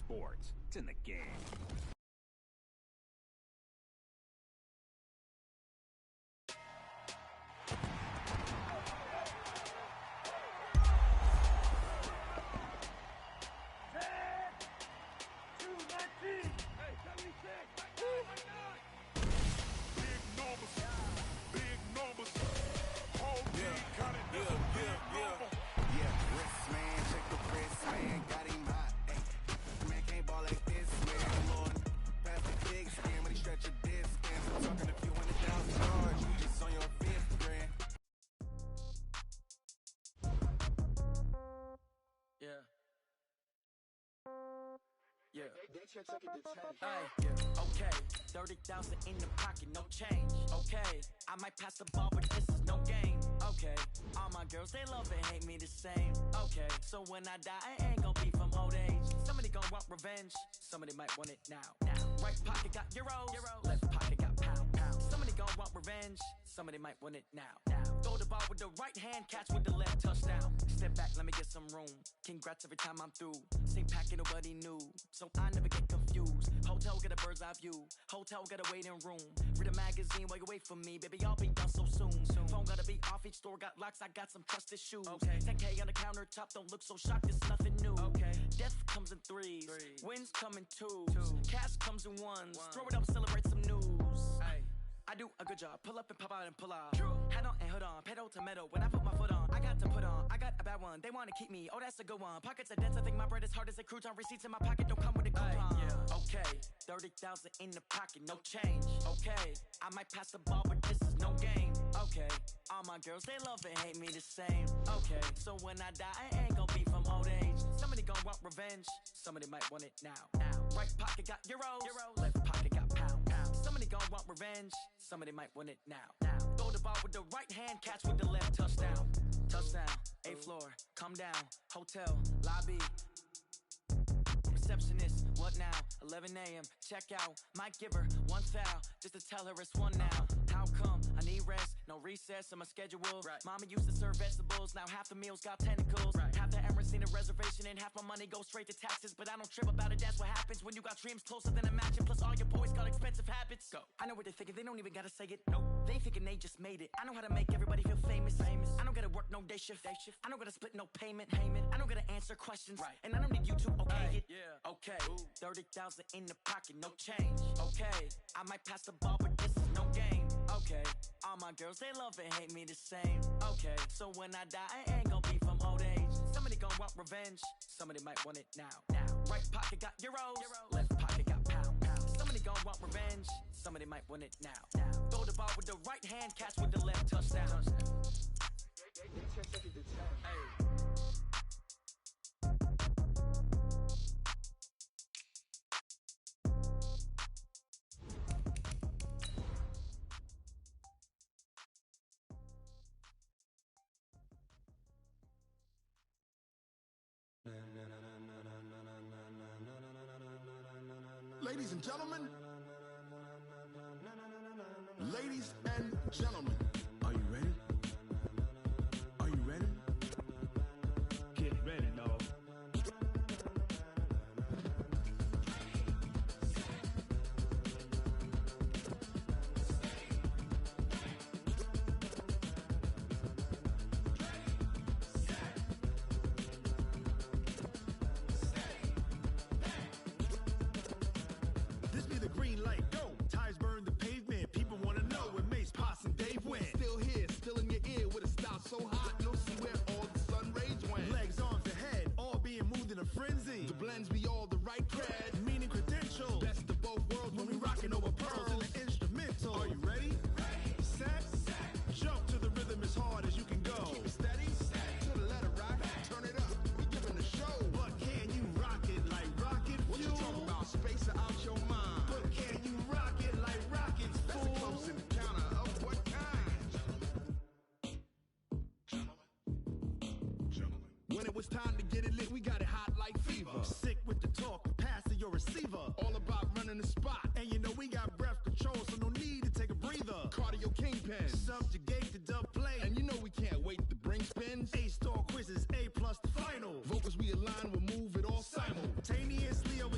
sports. It's in the game. Okay, 30,000 in the pocket, no change. Okay, I might pass the ball, but this is no game. Okay, all my girls, they love and hate me the same. Okay, so when I die, I ain't gon' be from old age. Somebody gon' want revenge, somebody might want it now. Right pocket got euros, left pocket got pound. Somebody gon' want revenge, somebody might want it now. Throw the ball with the right hand, catch with the left, touchdown. Step back, let me get some room. Congrats every time I'm through. Same packet, nobody knew, so I never get confused. Hotel get a bird's eye view. Hotel get a waiting room. Read a magazine while you wait for me, baby. I'll be done so soon. Phone gotta be off. Each store got locks. I got some trusted shoes. 10K on the countertop. Don't look so shocked. It's nothing new. Death comes in threes. Wins come in twos. Cash comes in ones. Throw it up, celebrate some news. I do a good job. Pull up and pop out and pull out. Hat on and hood on. Pedal to metal. When I put my foot on, I got to put on. I got a bad one. They want to keep me. Oh, that's a good one. Pockets are dense. I think my bread is hard as a crouton. Receipts in my pocket don't come with a coupon. Okay, 30,000 in the pocket, no change. Okay, I might pass the ball, but this is no game. Okay, all my girls, they love and hate me the same. Okay, so when I die, I ain't gon' be from old age. Somebody gon' want revenge. Somebody might want it now. Right pocket got euros. Left pocket got pound. Somebody gon' want revenge. Somebody might want it now. Throw the ball with the right hand, catch with the left, touchdown. Touchdown, 8th floor, come down. Hotel, lobby. Receptionist, what now? 11 a.m. check out. Might give her one foul just to tell her it's one now. How come? I need rest, no recess in my schedule. Mama used to serve vegetables, now half the meals got tentacles. Half the Emirates need a reservation and half my money goes straight to taxes. But I don't trip about it, that's what happens when you got dreams closer than a matching. Plus all your boys got expensive habits. Go. I know what they're thinking, they don't even gotta say it. Nope. They thinking they just made it. I know how to make everybody feel famous. I don't gotta work no day shift. I don't gotta split no payment. I don't gotta answer questions. And I don't need you to okay it. Okay, 30,000 in the pocket, no change. Okay, I might pass the ball, but this is no game. Okay, all my girls, they love and hate me the same. Okay, so when I die, I ain't gon' be from old age. Somebody gon' want revenge, somebody might want it now. Right pocket got euros, left pocket got pound. Somebody gon' want revenge, somebody might want it now. Throw the ball with the right hand, catch with the left, touchdown. Ladies and gentlemen, ladies and gentlemen, are you ready? Are you ready? Get ready, dog. This be the green light, go. Tires burn the pavement, people wanna know where Mace, Pops, and Dave went. Still here, still in your ear with a style so hot, you'll see where all the sun rays went. Legs, arms, and head, all being moved in a frenzy. The blends be all the right cred, meaning credentials. Best of both worlds when we rockin' over pearls in the instrumental. Are you ready? Set, jump to the rhythm as hard as you can go. Keep it steady, to the letter rock, turn it up, we giving a show. But can you rock it like rocket fuel? What you talking about, space out your mind? But can you rock it like rockets, fool? That's a close encounter of what kind? Gentlemen. When it was time to get it lit, we got it hot like fever. Sick with the talk, pass to your receiver. All about running the spot. And you know we got breath control, so no need to take a breather. Cardio kingpin, subjugate the dub play. And you know we can't wait to bring spins. A-star quizzes, A+ the final. Vocals we align, we'll move it all simultaneously over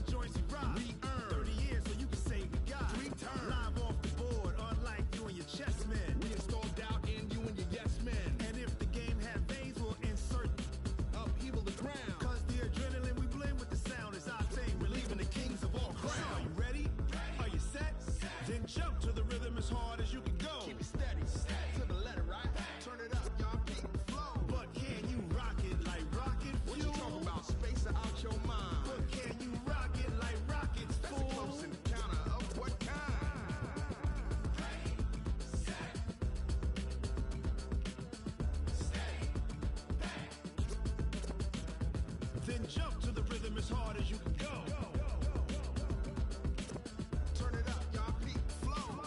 re-earn 30 years so you can say we got 3 turns. Live off the board, unlike you and your chess men. We installed doubt in you and your yes men. And if the game had veins, we'll insert upheaval the ground. Cause the adrenaline we blend with the sound is our thing. We're leaving the kings of all crowns. Are you ready? Are you set? Then jump to the rhythm as hard as you can go. Keep it steady, to the letter, right? Turn it up, y'all keep it flow. But can you rock it like rocket fuel? What you talking about? Space out your mind. But can you rock it like rockets, fool? That's a close encounter of what kind? Then jump to the rhythm as hard as you can go. Turn it up, y'all peak flow.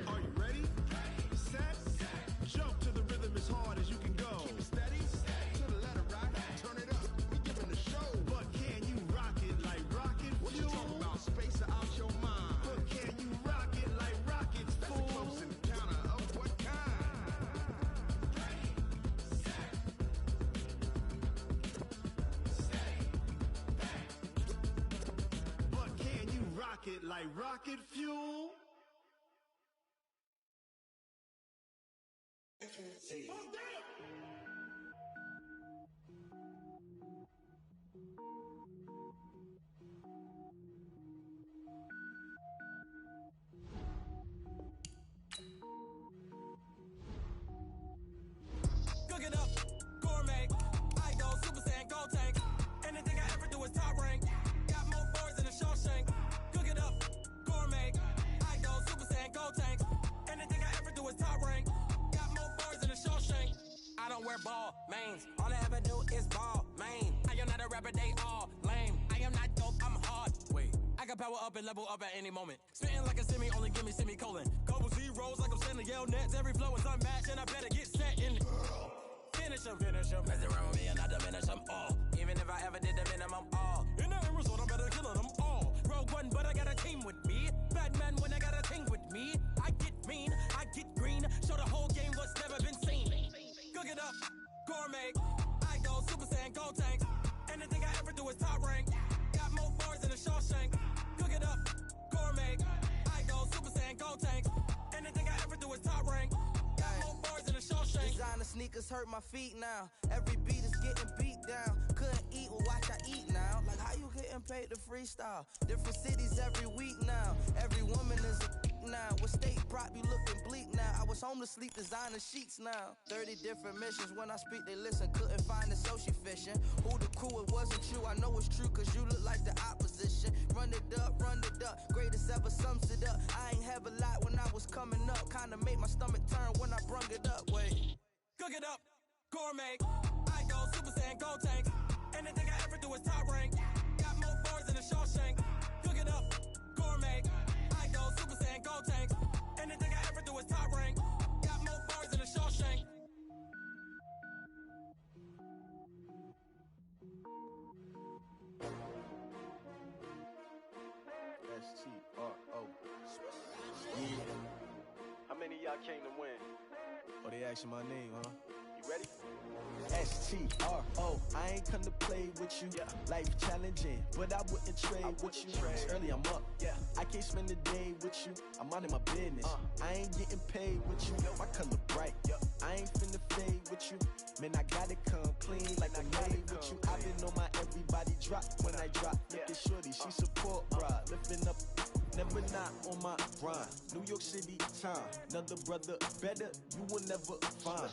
Are you ready? Set? Jump to the rhythm as hard as you can go. Keep it steady, to the letter, right? Turn it up, we giving the show. But can you rock it like rocket fuel? What you talking about? Space out your mind. But can you rock it like rockets, fool? That's a close encounter of what kind? But can you rock it like rocket fuel? Cook it up, gourmet. I go Super Saiyan, Gold Tank. Anything I ever do is top rank. Got more boards than a Shawshank. Cook it up, gourmet. I go Super Saiyan, Gold Tank. Anything I ever do is top rank. Got more boards than a Shawshank. I don't wear ball mains. All I ever do is ball main. I am not a rapper, they all lame. I am not dope, I'm hard. Wait, I can power up and level up at any moment. Spitting like a semi, only give me semicolon. Couple zeros like I'm sending yell nets. Every flow is unmatched and I better get set in. Finish them. Mess around with me and I diminish them all. Even if I ever did the minimum all. In the end result, I'm better killing them all. Rogue One, but I got a team with me. Batman when I got a team with me. I get mean, I get green. Show the whole game what's never been seen. Cook it up, gourmet. I go Super Saiyan, Gold Tank. Anything I ever do is top rank. Got more bars than a Shawshank. Cook it up, gourmet. I go Super Saiyan, Gold Tank. Anything I ever do is top rank. Got more bars than a Shawshank. Designer sneakers hurt my feet now. Every beat is getting beat down. Couldn't eat, well watch I eat now. Like how you getting paid to freestyle? Different cities every week now. Every woman is a now. With state prop, you looking bleak now. I was home to sleep, designer sheets now. 30 different missions. When I speak, they listen. Couldn't find it, so she fishing. Who the crew, it wasn't you. I know it's true, cause you look like the opposition. Run it up, greatest ever sums it up. I ain't have a lot when I was coming up. Kinda made my stomach turn when I brung it up. Wait. Cook it up, gourmet. I go Super Saiyan, Gold Tank. Anything I ever do is top rank. Got more bars than a Shawshank. Cook it up, gourmet. I go Super Saiyan, Gold Tank. Anything I ever do is top rank. Got more bars than a Shawshank. S1W13. Yeah. How many of y'all came to win? Oh, they asking my name, huh? You ready? S1W13. I ain't come to play with you. Yeah. Life challenging, but I wouldn't trade with you. It's early, I'm up. Yeah. I can't spend the day with you. I'm minding my business. I ain't getting paid with you. My color bright. I ain't finna fade with you. Man, I gotta come clean like I made with you. I've been on my everybody drop when I drop. Look at shorty, she support, bruh. Lifting up, never not on my grind. New York City time, another brother better, you will never find.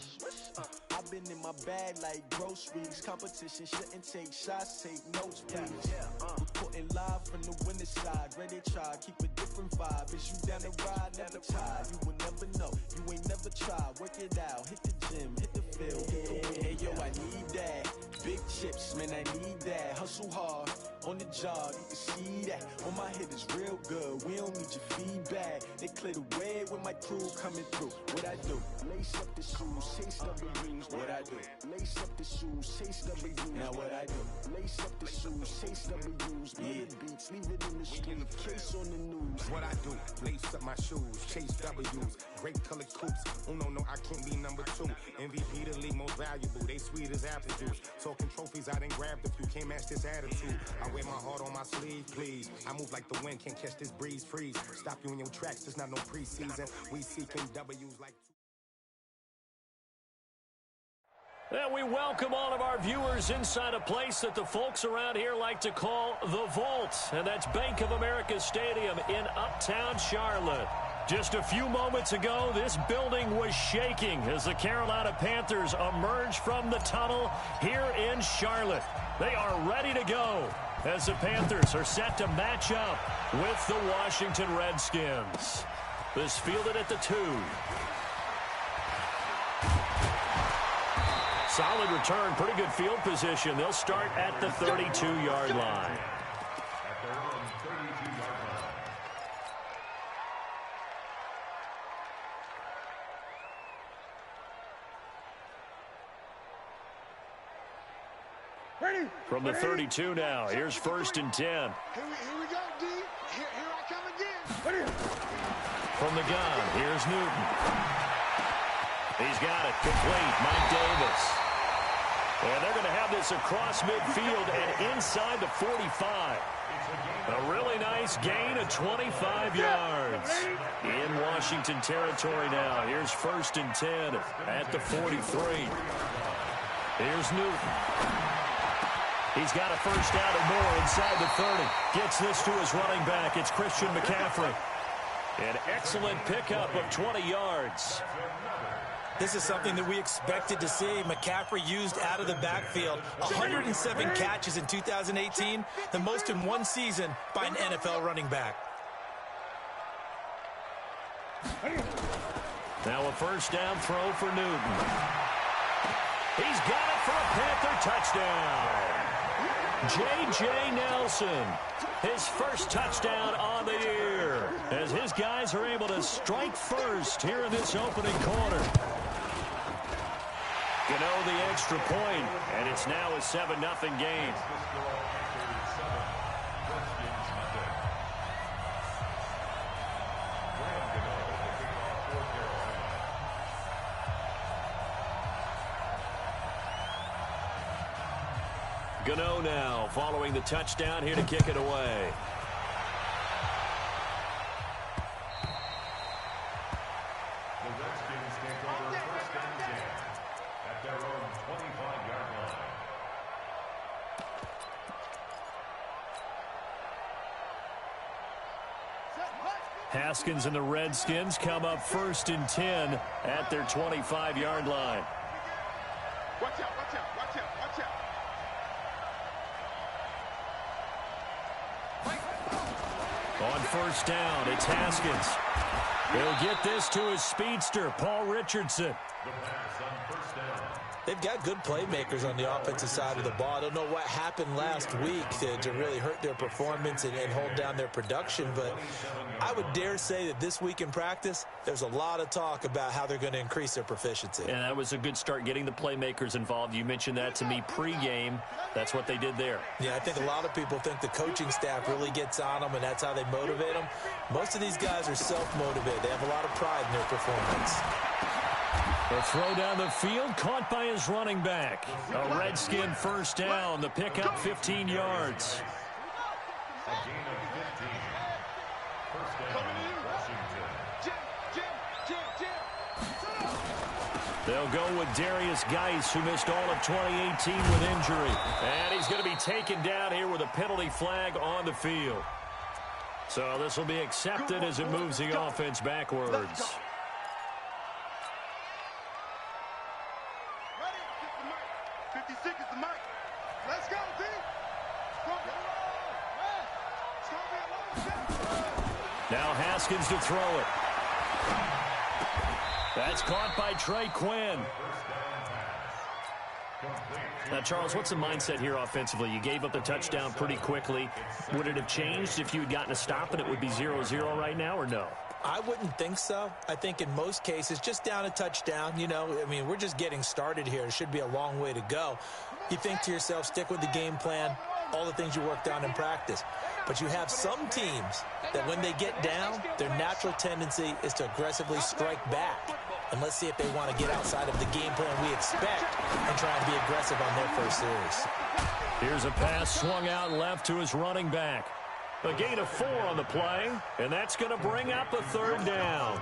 I've been in my bag like groceries. Competition shouldn't take shots, take notes, please. Reporting live from the winter side. Ready to try, keep a different vibe. Is you down the ride, never tired. You will never know, you ain't never tried. Work it out, hit the gym, hit the field. Hey yo, I need that. Big chips, man, I need that. Hustle hard, on the job, you can see that. On my my hit is real good. We don't need your feedback. They clear the way with my crew coming through. What I do? Lace up the shoes, chase W's. What I do? Lace up the shoes, chase W's. Now what I do? Lace up the shoes, chase W's. Yeah, beats, leave it in the street, case on the news. What I do? Lace up my shoes, chase W's. Great colored coops. Uno, no, I can't be number 2. MVP the league most valuable. They sweet as apple juice. Talking trophies, I done grabbed a few. Can't match this attitude. I wear my heart on my sleeve, please. I move like the wind, can't catch this breeze, freeze. Stop you in your tracks, there's not no preseason. We seeking W's like... And we welcome all of our viewers inside a place that the folks around here like to call the Vault. And that's Bank of America Stadium in Uptown Charlotte. Just a few moments ago, this building was shaking as the Carolina Panthers emerged from the tunnel here in Charlotte. They are ready to go as the Panthers are set to match up with the Washington Redskins. This fielded at the 2. Solid return, pretty good field position. They'll start at the 32-yard line. From the 32 now, here's 1st and 10. Here we go, D. Here I come again. From the gun, here's Newton. He's got it, complete, Mike Davis. And they're going to have this across midfield and inside the 45. A really nice gain of 25 yards. In Washington territory now, here's 1st and 10 at the 43. Here's Newton. He's got a first down and more inside the 30. Gets this to his running back. It's Christian McCaffrey. An excellent pickup of 20 yards. This is something that we expected to see. McCaffrey used out of the backfield. 107 catches in 2018, the most in one season by an NFL running back. Now a first down throw for Newton. He's got it for a Panther touchdown. J.J. Nelson, his first touchdown on the year, as his guys are able to strike first here in this opening quarter. Gano the extra point, and it's now a 7-0 game. Gano now following the touchdown here to kick it away. The Redskins take over 1st and 10 at their own 25-yard line. Haskins and the Redskins come up 1st and 10 at their 25-yard line. Watch out, watch out, watch out, watch out. On 1st down, it's Haskins. He'll get this to his speedster, Paul Richardson. The pass on 1st down. They've got good playmakers on the offensive side of the ball. I don't know what happened last week to really hurt their performance and hold down their production, but I would dare say that this week in practice, there's a lot of talk about how they're going to increase their proficiency. And that was a good start, getting the playmakers involved. You mentioned that to me pregame. That's what they did there. Yeah, I think a lot of people think the coaching staff really gets on them, and that's how they motivate them. Most of these guys are self-motivated. They have a lot of pride in their performance. The throw down the field, caught by his running back. A Redskin first down, the pickup 15 yards. A gain of 15. 1st down, Washington. They'll go with Darius Geis, who missed all of 2018 with injury. And he's going to be taken down here with a penalty flag on the field. So this will be accepted as it moves the offense backwards. Now Haskins to throw it. That's caught by Trey Quinn. Now, Charles, what's the mindset here offensively? You gave up the touchdown pretty quickly. Would it have changed if you had gotten a stop and it would be 0-0 right now, or no? I wouldn't think so. I think in most cases, just down a touchdown, we're just getting started here. It should be a long way to go. You think to yourself, stick with the game plan, all the things you worked on in practice. But you have some teams that when they get down, their natural tendency is to aggressively strike back. And let's see if they want to get outside of the game plan we expect and try and be aggressive on their first series. Here's a pass swung out left to his running back. A gain of 4 on the play, and that's going to bring up a 3rd down.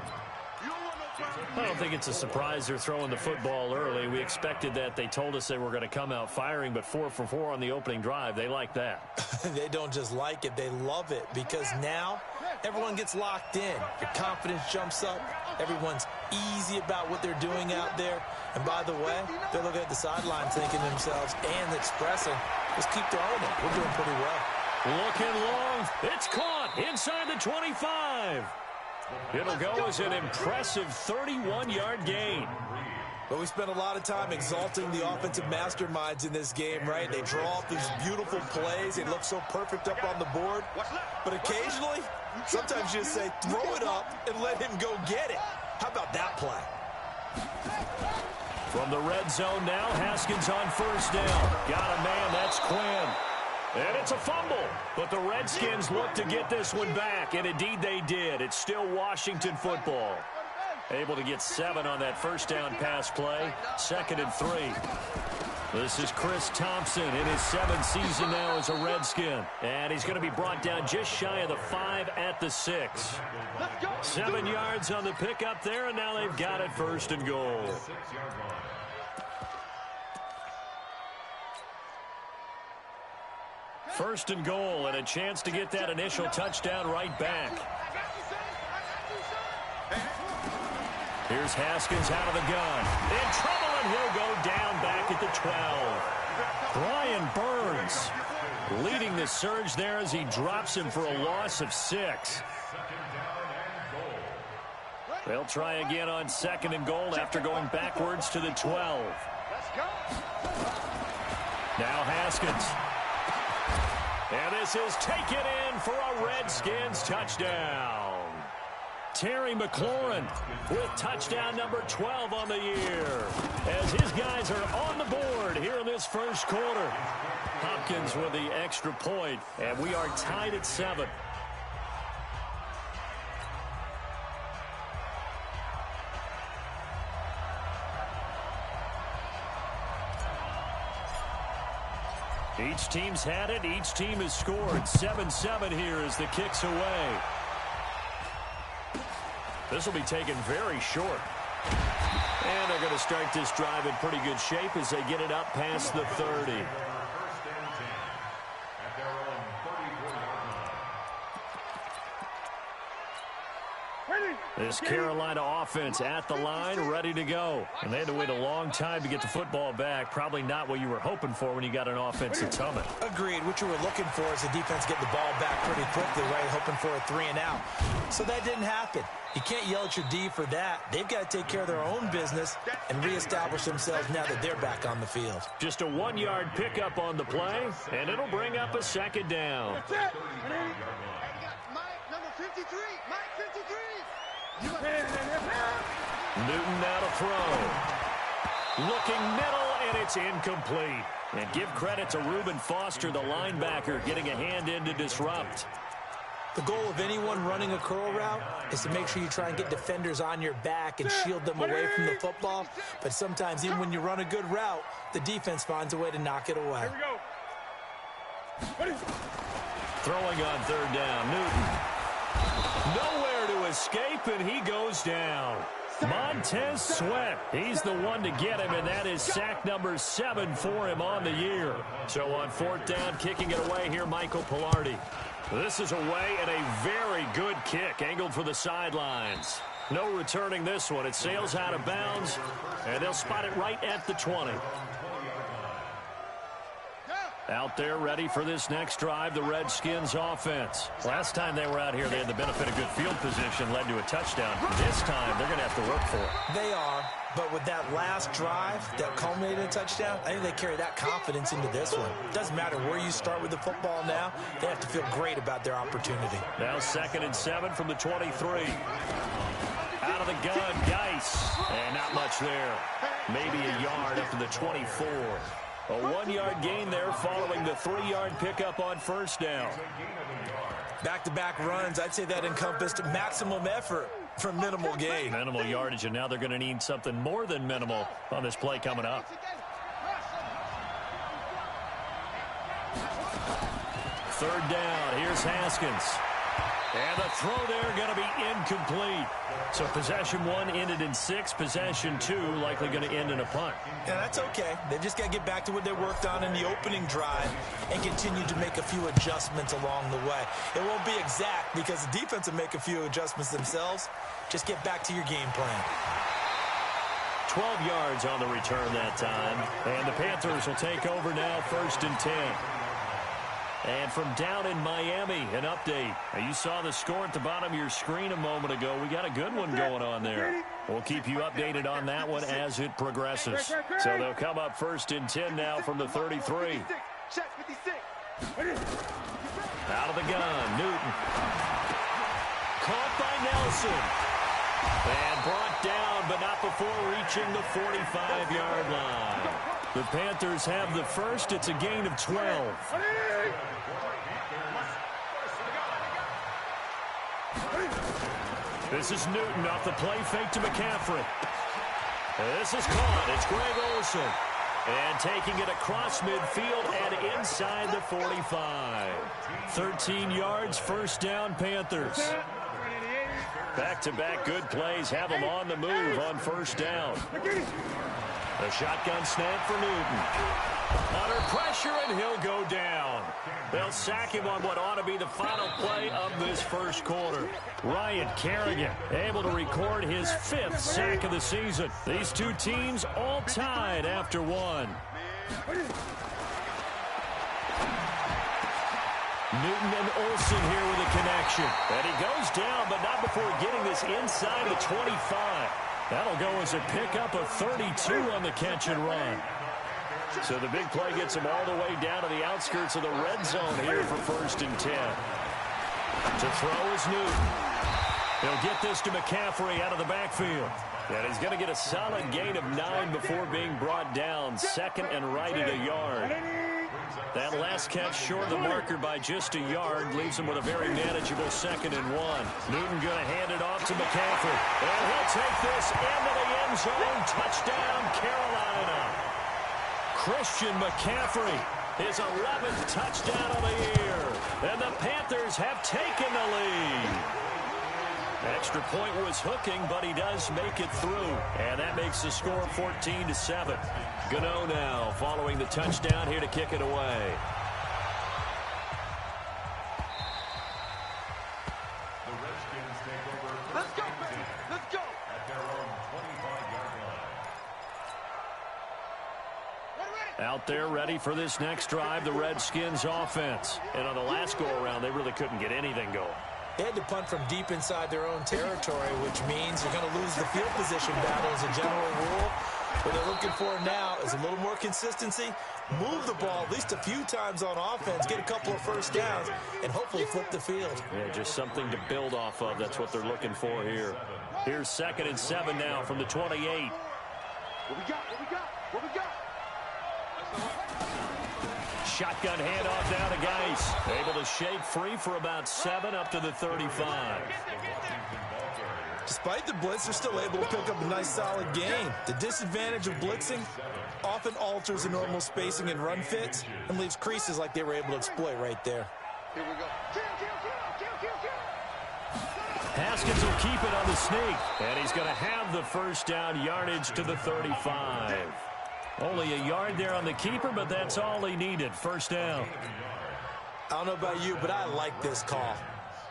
I don't think it's a surprise they're throwing the football early. We expected that. They told us they were going to come out firing, but 4 for 4 on the opening drive. They like that. They don't just like it, they love it, because now everyone gets locked in. Your confidence jumps up. Everyone's easy about what they're doing out there. And by the way, they're looking at the sidelines thinking to themselves and expressing, just keep throwing it. We're doing pretty well. Looking long. It's caught inside the 25. It'll go as an impressive 31-yard gain. But we spent a lot of time exalting the offensive masterminds in this game, right? They draw up these beautiful plays. They look so perfect up on the board. But occasionally, sometimes you just say, throw it up and let him go get it. How about that play? From the red zone now, Haskins on 1st down. Got a man, that's Quinn. And it's a fumble, but the Redskins look to get this one back, and indeed they did. It's still Washington football. Able to get 7 on that 1st down pass play, 2nd and 3. This is Chris Thompson in his 7th season now as a Redskin, and he's going to be brought down just shy of the 5 at the 6. 7 yards on the pickup there, and now they've got it 1st and goal. First and goal, and a chance to get that initial touchdown right back. Here's Haskins out of the gun. In trouble, and he'll go down back at the 12. Brian Burns leading the surge there as he drops him for a loss of 6. They'll try again on 2nd and goal after going backwards to the 12. Now Haskins. And this is taken in for a Redskins touchdown. Terry McLaurin with touchdown number 12 on the year as his guys are on the board here in this first quarter. Hopkins with the extra point, and we are tied at 7. Each team's had it. Each team has scored. 7-7 here as the kick's away. This will be taken very short. And they're going to start this drive in pretty good shape as they get it up past the 30. This Carolina offense at the line, ready to go. And they had to wait a long time to get the football back. Probably not what you were hoping for when you got an offense that's humming. Agreed. What you were looking for is the defense getting the ball back pretty quickly, right? Hoping for a 3 and out. So that didn't happen. You can't yell at your D for that. They've got to take care of their own business and reestablish themselves now that they're back on the field. Just a 1-yard pickup on the play, and it'll bring up a 2nd down. That's it. Mike, number 53. Mike, 53. Newton now to throw. Looking middle, and it's incomplete. And give credit to Reuben Foster, the linebacker, getting a hand in to disrupt. The goal of anyone running a curl route is to make sure you try and get defenders on your back and shield them away from the football. But sometimes, even when you run a good route, the defense finds a way to knock it away. Here we go. Throwing on 3rd down, Newton. Nowhere to escape, and he goes down. Montez Sweat, he's the one to get him, and that is sack number 7 for him on the year. So on 4th down, kicking it away here, Michael Pilardi. This is away and a very good kick, angled for the sidelines. No returning this one. It sails out of bounds, and they'll spot it right at the 20. Out there ready for this next drive, the Redskins offense. Last time they were out here, they had the benefit of good field position, led to a touchdown. This time, they're going to have to work for it. They are, but with that last drive that culminated in a touchdown, I think they carry that confidence into this one. Doesn't matter where you start with the football now, they have to feel great about their opportunity. Now 2nd and 7 from the 23. Out of the gun, Geis. And not much there. Maybe a yard up to the 24. A 1-yard gain there following the 3-yard pickup on first down. Back-to-back runs, I'd say that encompassed maximum effort for minimal gain. Minimal yardage, and now they're going to need something more than minimal on this play coming up. 3rd down, here's Haskins. And the throw there going to be incomplete. So possession 1 ended in 6. Possession 2 likely going to end in a punt. Yeah, that's okay. They've just got to get back to what they worked on in the opening drive and continue to make a few adjustments along the way. It won't be exact because the defense will make a few adjustments themselves. Just get back to your game plan. 12 yards on the return that time. And the Panthers will take over now, 1st and 10. And from down in Miami, an update. Now, you saw the score at the bottom of your screen a moment ago. We got a good one going on there. We'll keep you updated on that one as it progresses. So they'll come up 1st and 10 now from the 33. Out of the gun, Newton. Caught by Nelson. And brought down, but not before reaching the 45-yard line. The Panthers have the first. It's a gain of 12. This is Newton off the play fake to McCaffrey. This is caught. It's Greg Olsen. And taking it across midfield and inside the 45. 13 yards, 1st down, Panthers. Back-to-back good plays have them on the move on 1st down. The shotgun snap for Newton. Under pressure, and he'll go down. They'll sack him on what ought to be the final play of this 1st quarter. Ryan Kerrigan able to record his 5th sack of the season. These two teams all tied after 1. Newton and Olsen here with a connection. And he goes down, but not before getting this inside the 25. That'll go as a pickup of 32 on the catch and run. So the big play gets him all the way down to the outskirts of the red zone here for 1st and 10. To throw is Newton. He'll get this to McCaffrey out of the backfield. And he's going to get a solid gain of 9 before being brought down. 2nd and right at a yard. That last catch short of the marker by just a yard leaves him with a very manageable 2nd and 1. Newton going to hand it off to McCaffrey. And he'll take this into the end zone. Touchdown, Carolina. Christian McCaffrey, his 11th touchdown of the year. And the Panthers have taken the lead. Extra point was hooking, but he does make it through. And that makes the score 14-7. Gano now following the touchdown here to kick it away. The Redskins take over. Let's go, baby. Let's go. At their own 25-yard line. Out there ready for this next drive, the Redskins offense. And on the last go-around, they really couldn't get anything going. They had to punt from deep inside their own territory, which means you're going to lose the field position battle as a general rule. What they're looking for now is a little more consistency, move the ball at least a few times on offense, get a couple of 1st downs, and hopefully flip the field. Yeah, just something to build off of. That's what they're looking for here. Here's 2nd and 7 now from the 28. What we got? What we got? What we got? Shotgun handoff now to Geis. Able to shake free for about 7 up to the 35. Despite the blitz, they're still able to pick up a nice solid gain. The disadvantage of blitzing often alters the normal spacing and run fits and leaves creases like they were able to exploit right there. Here we go. Haskins will keep it on the sneak. And he's going to have the 1st down yardage to the 35. Only a yard there on the keeper, but that's all he needed. 1st down. I don't know about you, but I like this call.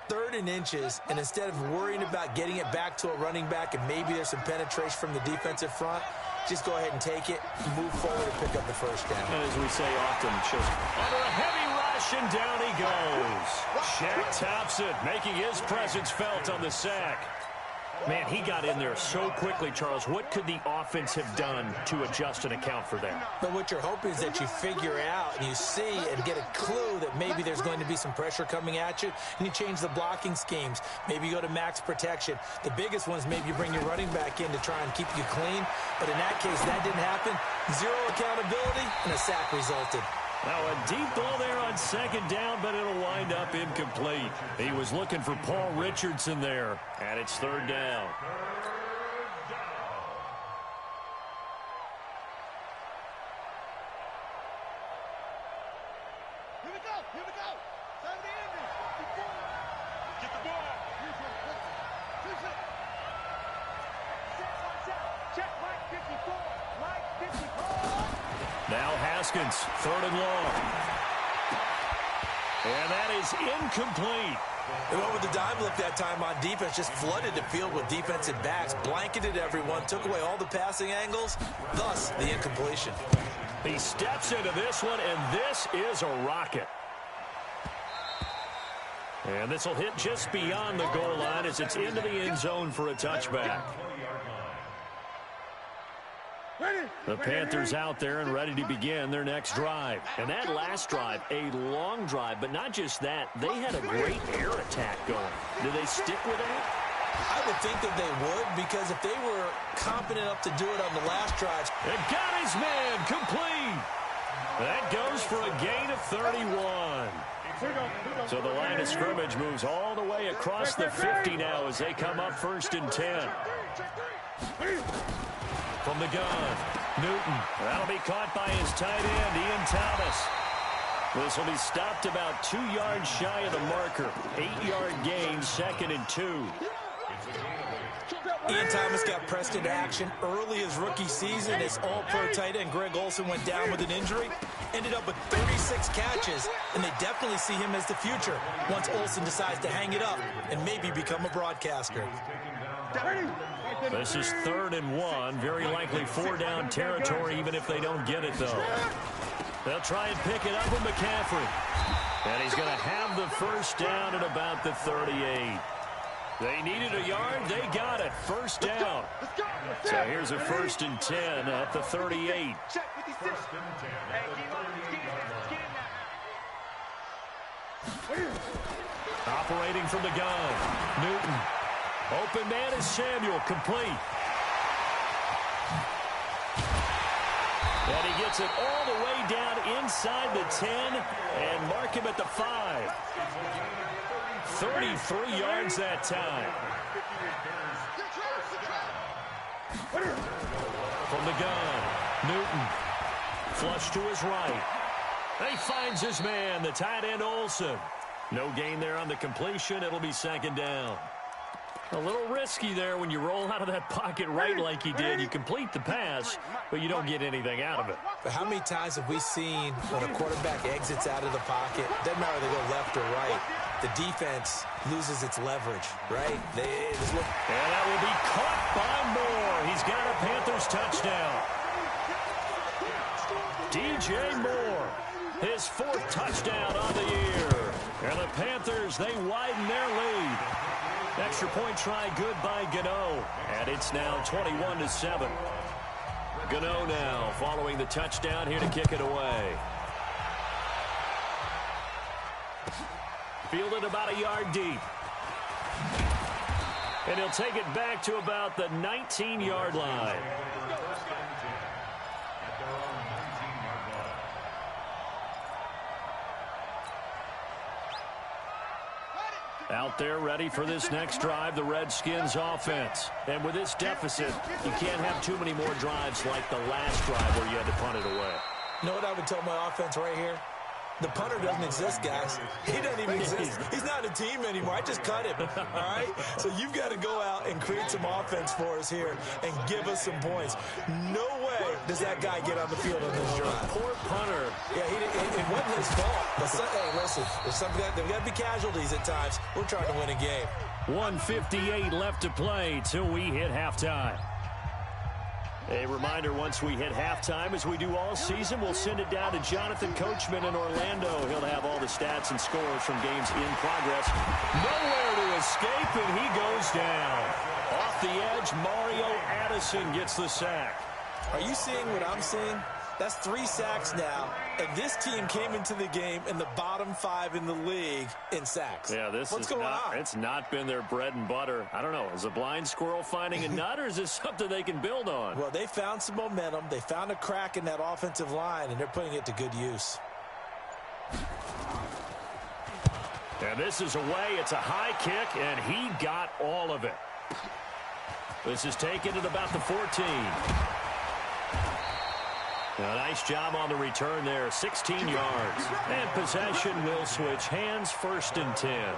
3rd and inches, and instead of worrying about getting it back to a running back and maybe there's some penetration from the defensive front, just go ahead and take it, move forward, and pick up the first down. And as we say often, just under a heavy rush, and down he goes. Shaq tops it, making his presence felt on the sack. Man, he got in there so quickly, Charles. What could the offense have done to adjust and account for that? But what you're hoping is that you figure out and you see and get a clue that maybe there's going to be some pressure coming at you, and you change the blocking schemes. Maybe you go to max protection. The biggest one is maybe you bring your running back in to try and keep you clean. But in that case, that didn't happen. Zero accountability, and a sack resulted. Now a deep ball there on second down, but it'll wind up incomplete. He was looking for Paul Richardson there, and it's third down. Here we go. Here we go. Turn the engine. Get the ball. Check Mike 54. Mike 54. Now Haskins, third and long. And that is incomplete. They went with the dime look that time on defense, just flooded the field with defensive backs, blanketed everyone, took away all the passing angles, thus the incompletion. He steps into this one, and this is a rocket. And this will hit just beyond the goal line as it's into the end zone for a touchback. The Panthers out there and ready to begin their next drive. And that last drive, a long drive, but not just that, they had a great air attack going. Do they stick with that? I would think that they would, because if they were competent enough to do it on the last drive. And got his man complete. That goes for a gain of 31. So the line of scrimmage moves all the way across the 50 now as they come up first and 10. From the gun, Newton. That'll be caught by his tight end, Ian Thomas. This will be stopped about 2 yards shy of the marker. 8-yard gain, second and 2. Ian Thomas got pressed into action early his rookie season as all-pro tight end Greg Olsen went down with an injury. Ended up with 36 catches, and they definitely see him as the future once Olsen decides to hang it up and maybe become a broadcaster. This is 3rd and 1. Very likely 4-down territory, even if they don't get it, though. They'll try and pick it up with McCaffrey. And he's going to have the first down at about the 38. They needed a yard. They got it. First down. So here's a 1st and 10 at the 38. Operating from the gun, Newton. Open man is Samuel, complete. And he gets it all the way down inside the 10 and mark him at the 5. 33 yards that time. From the gun, Newton. Flush to his right. He finds his man, the tight end Olsen. No gain there on the completion. It'll be 2nd down. A little risky there when you roll out of that pocket right like he did. You complete the pass, but you don't get anything out of it. But how many times have we seen when a quarterback exits out of the pocket, doesn't matter whether they go left or right, the defense loses its leverage, right? And that will be caught by Moore. He's got a Panthers touchdown. DJ Moore, his 4th touchdown on the year. And the Panthers, they widen their lead. Extra point try good by Gano. And it's now 21-7. Gano now following the touchdown here to kick it away. Fielded about a yard deep. And he'll take it back to about the 19-yard line. Out there ready for this next drive, the Redskins offense. And with this deficit, you can't have too many more drives like the last drive where you had to punt it away. You know what I would tell my offense right here? The punter doesn't exist, guys. He doesn't even exist. He's not a team anymore. I just cut him, all right? So you've got to go out and create some offense for us here and give us some points. No way does that guy get on the field on this drive. Poor punter. Yeah, it wasn't his fault. But hey, listen, there's got to be casualties at times. We're trying to win a game. 1:58 left to play till we hit halftime. A reminder, once we hit halftime, as we do all season, we'll send it down to Jonathan Coachman in Orlando. He'll have all the stats and scores from games in progress. Nowhere to escape, and he goes down. Off the edge, Mario Addison gets the sack. Are you seeing what I'm seeing? That's 3 sacks now, and this team came into the game in the bottom 5 in the league in sacks. Yeah, what's going on? It's not been their bread and butter. I don't know. Is a blind squirrel finding a nut, or is this something they can build on? Well, they found some momentum. They found a crack in that offensive line, and they're putting it to good use. And this is away. It's a high kick, and he got all of it. This is taken at about the 14. A nice job on the return there, 16 yards. And possession will switch hands, 1st and 10.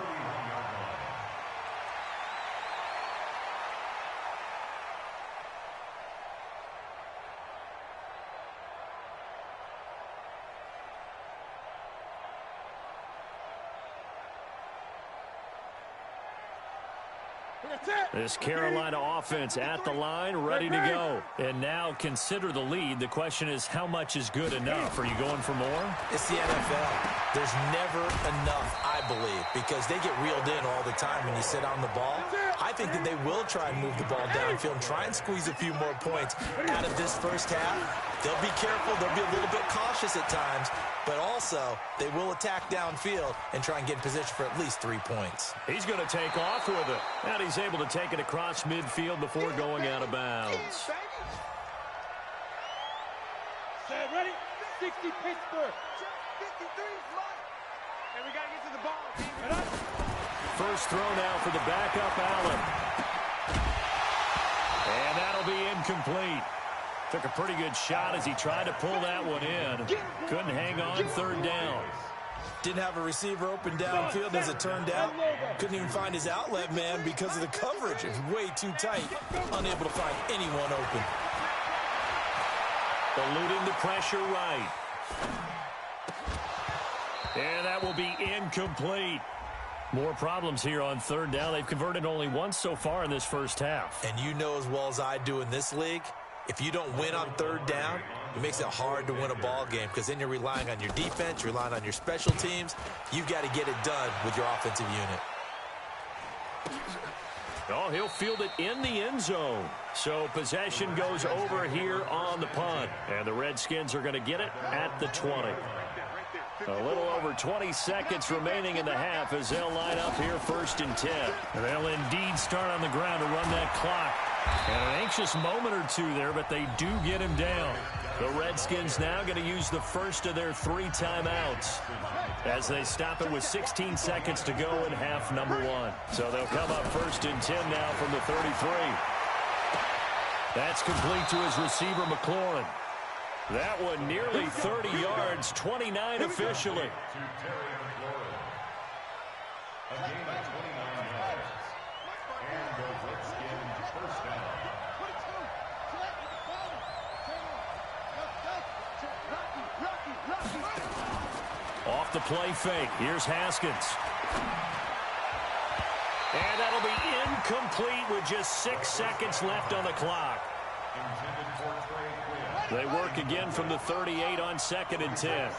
This Carolina offense at the line, ready to go. And now consider the lead. The question is, how much is good enough? Are you going for more? It's the NFL. There's never enough, I believe, because they get reeled in all the time when you sit on the ball. I think that they will try and move the ball downfield and try and squeeze a few more points out of this first half. They'll be careful. They'll be a little bit cautious at times, but also they will attack downfield and try and get in position for at least 3 points. He's going to take off with it. And he's able to take it across midfield before going out of bounds. Set, ready? 60 Pittsburgh. 53 is mine. And we got to get to the ball. First throw now for the backup Allen. And that'll be incomplete. Took a pretty good shot as he tried to pull that one in. Couldn't hang on 3rd down. Didn't have a receiver open downfield as it turned out. Couldn't even find his outlet man because of the coverage. It was way too tight. Unable to find anyone open. Eluding the pressure right. And that will be incomplete. More problems here on 3rd down. They've converted only once so far in this first half. And you know as well as I do in this league, if you don't win on 3rd down, it makes it hard to win a ball game because then you're relying on your defense, you're relying on your special teams. You've got to get it done with your offensive unit. Oh, he'll field it in the end zone. So possession goes over here on the punt. And the Redskins are going to get it at the 20. A little over 20 seconds remaining in the half as they'll line up here 1st and 10. They'll indeed start on the ground to run that clock. And an anxious moment or two there, but they do get him down. The Redskins now going to use the first of their 3 timeouts as they stop it with 16 seconds to go in half number 1. So they'll come up 1st and 10 now from the 33. That's complete to his receiver, McLaurin. That one nearly 30 yards, 29 officially. A gain of 29 yards. And the Redskins first down. Off the play fake. Here's Haskins. And that'll be incomplete with just 6 seconds left on the clock. They work again from the 38 on 2nd and 10.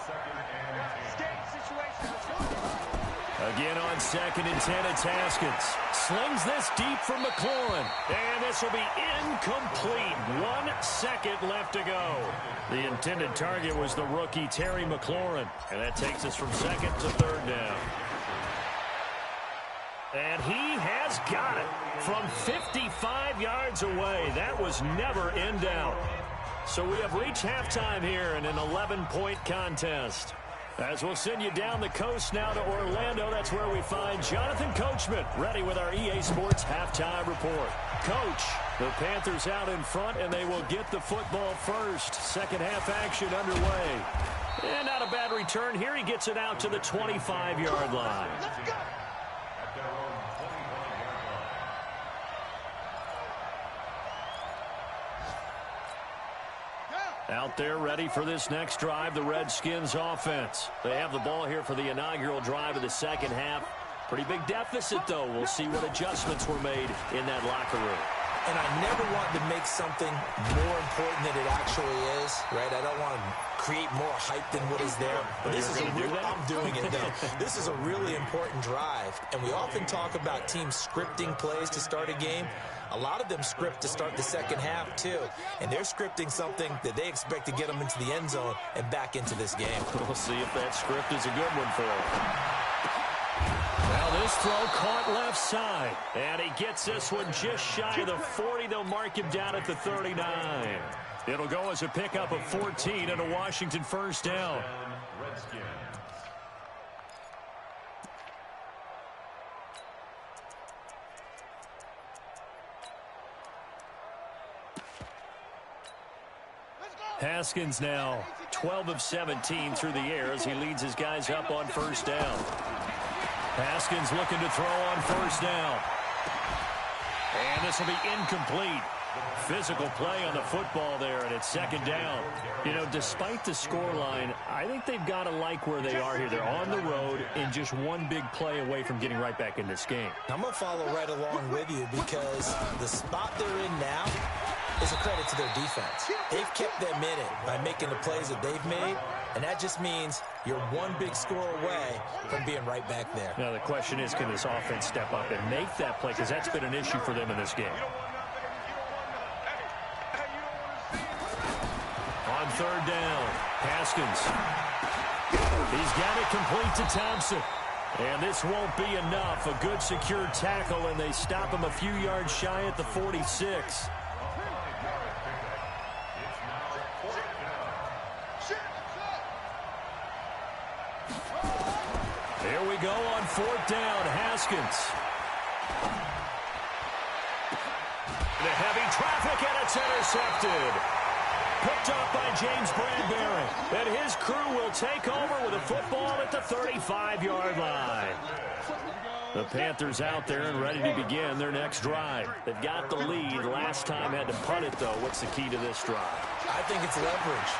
Again on 2nd and 10, it's Haskins. Slings this deep from McLaurin. And this will be incomplete. 1 second left to go. The intended target was the rookie Terry McLaurin. And that takes us from 2nd to 3rd down. And he has got it from 55 yards away. That was never in doubt. So we have reached halftime here in an 11-point contest. As we'll send you down the coast now to Orlando, that's where we find Jonathan Coachman ready with our EA Sports halftime report. Coach, the Panthers out in front, and they will get the football first. Second half action underway. And not a bad return here. He gets it out to the 25-yard line. Out there ready for this next drive, the Redskins offense. They have the ball here for the inaugural drive of the second half. Pretty big deficit, though. We'll see what adjustments were made in that locker room. and I never want to make something more important than it actually is, right? I don't want to create more hype than what is there. But this is I'm doing it, though. This is a really important drive, and we often talk about teams scripting plays to start a game. A lot of them script to start the second half, too. And they're scripting something that they expect to get them into the end zone and back into this game. We'll see if that script is a good one for them. Now this throw caught left side. And he gets this one just shy of the 40. They'll mark him down at the 39. It'll go as a pickup of 14 and a Washington first down. Haskins now 12 of 17 through the air as he leads his guys up on first down. Haskins looking to throw on first down. And this will be incomplete. Physical play on the football there, and it's second down. You know, despite the scoreline, I think they've got to like where they are here. They're on the road and just one big play away from getting right back in this game. I'm going to follow right along with you because the spot they're in now is a credit to their defense. They've kept them in it by making the plays that they've made, and that just means you're one big score away from being right back there. Now, the question is, can this offense step up and make that play? Because that's been an issue for them in this game. On third down, Haskins. He's got it complete to Thompson. And this won't be enough. A good secure tackle, and they stop him a few yards shy at the 46. Here we go on fourth down, Haskins. The heavy traffic, and it's intercepted. Picked up by James Bradbury. And his crew will take over with a football at the 35-yard line. The Panthers out there and ready to begin their next drive. They've got the lead. Last time had to punt it, though. What's the key to this drive? I think it's leverage.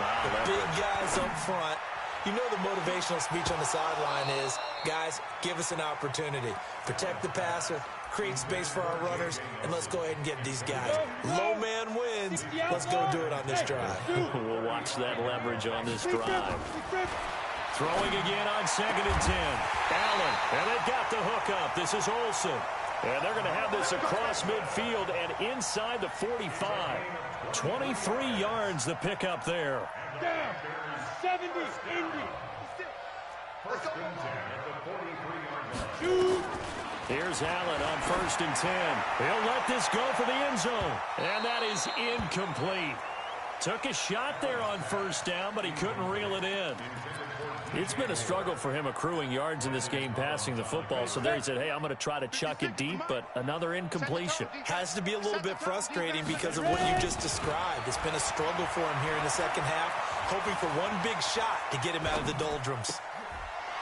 The big guys up front. You know the motivational speech on the sideline is, guys, give us an opportunity. Protect the passer, create space for our runners, and let's go ahead and get these guys. Low man wins. Let's go do it on this drive. We'll watch that leverage on this drive. Throwing again on 2nd and 10. Allen, and they've got the hook up. This is Olsen. And they're going to have this across midfield and inside the 45. 23 yards the pickup there. Down. 70, Indy. Here's Allen on 1st and 10. He'll let this go for the end zone. And that is incomplete. Took a shot there on first down, but he couldn't reel it in. It's been a struggle for him accruing yards in this game passing the football. So there he said, hey, I'm going to try to chuck it deep, but another incompletion. Has to be a little bit frustrating because of what you just described. It's been a struggle for him here in the second half, hoping for one big shot to get him out of the doldrums.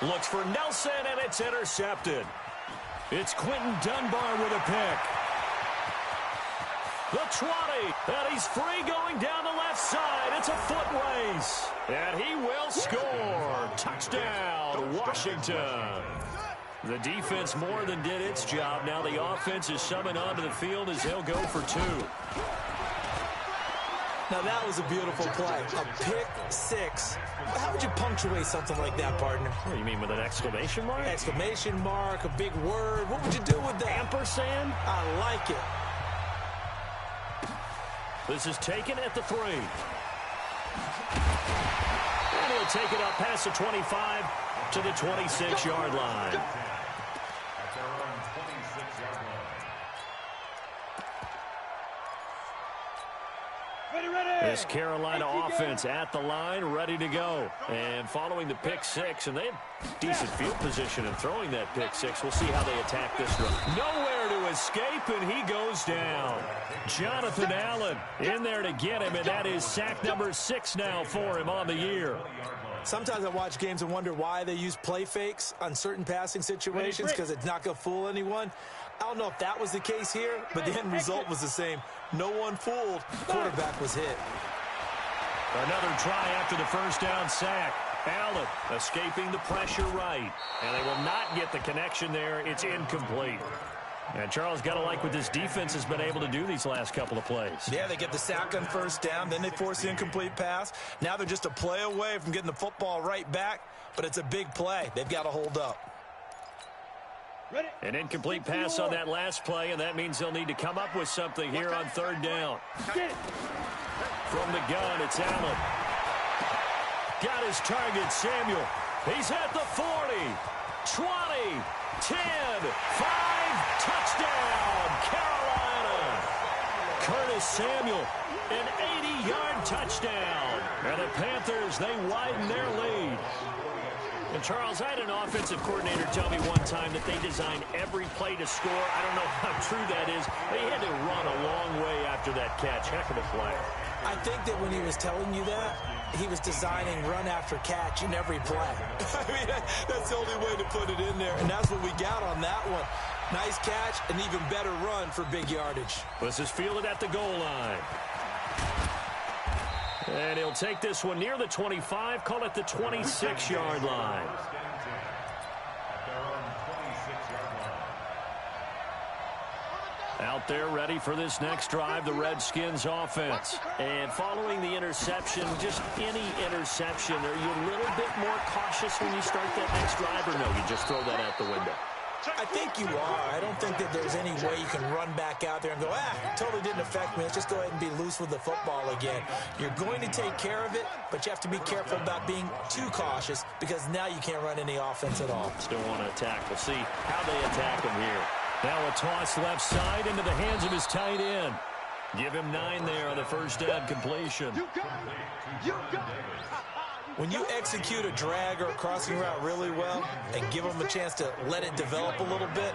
Looks for Nelson, and it's intercepted. It's Quentin Dunbar with a pick. The 20, and he's free going down the left side. It's a foot race, and he will score. Touchdown, Washington. The defense more than did its job. Now the offense is summoned onto the field as they'll go for 2. Now that was a beautiful play. A pick six. How would you punctuate something like that, partner? What do you mean, with an exclamation mark? Exclamation mark, a big word. What would you do with that? Ampersand? I like it. This is taken at the 3. And he'll take it up past the 25 to the 26-yard line. This Carolina offense at the line, ready to go. And following the pick 6, and they have decent field position in throwing that pick 6. We'll see how they attack this run. Nowhere to escape, and he goes down. Jonathan Allen in there to get him, and that is sack number 6 now for him on the year. Sometimes I watch games and wonder why they use play fakes on certain passing situations because it's not going to fool anyone. I don't know if that was the case here, but the end result was the same. No one fooled. Quarterback was hit. Another try after the first down sack. Allen escaping the pressure right. And they will not get the connection there. It's incomplete. And Charles, got to like what this defense has been able to do these last couple of plays. Yeah, they get the sack on first down, then they force the incomplete pass. Now they're just a play away from getting the football right back, but it's a big play. They've got to hold up. An incomplete pass on that last play, and that means they'll need to come up with something here on third down. From the gun, it's Allen. Got his target, Samuel. He's at the 40, 20, 10, 5, touchdown, Carolina. Curtis Samuel, an 80-yard touchdown. And the Panthers, they widen their lead. And Charles, I had an offensive coordinator tell me one time that they design every play to score. I don't know how true that is. They had to run a long way after that catch. Heck of a play. I think that when he was telling you that, he was designing run after catch in every play. I mean, that's the only way to put it in there, and that's what we got on that one. Nice catch, an even better run for big yardage. This is fielded at the goal line. And he'll take this one near the 25, call it the 26-yard line. Out there ready for this next drive, the Redskins offense. And following the interception, just any interception, are you a little bit more cautious when you start that next drive, or no, you just throw that out the window? I think you are. I don't think that there's any way you can run back out there and go, totally didn't affect me. Let's just go ahead and be loose with the football again. You're going to take care of it, but you have to be careful about being too cautious because now you can't run any offense at all. Still want to attack. We'll see how they attack him here. Now a toss left side into the hands of his tight end. Give him 9 there on the first down completion. You got it. You got it. When you execute a drag or a crossing route really well and give them a chance to let it develop a little bit,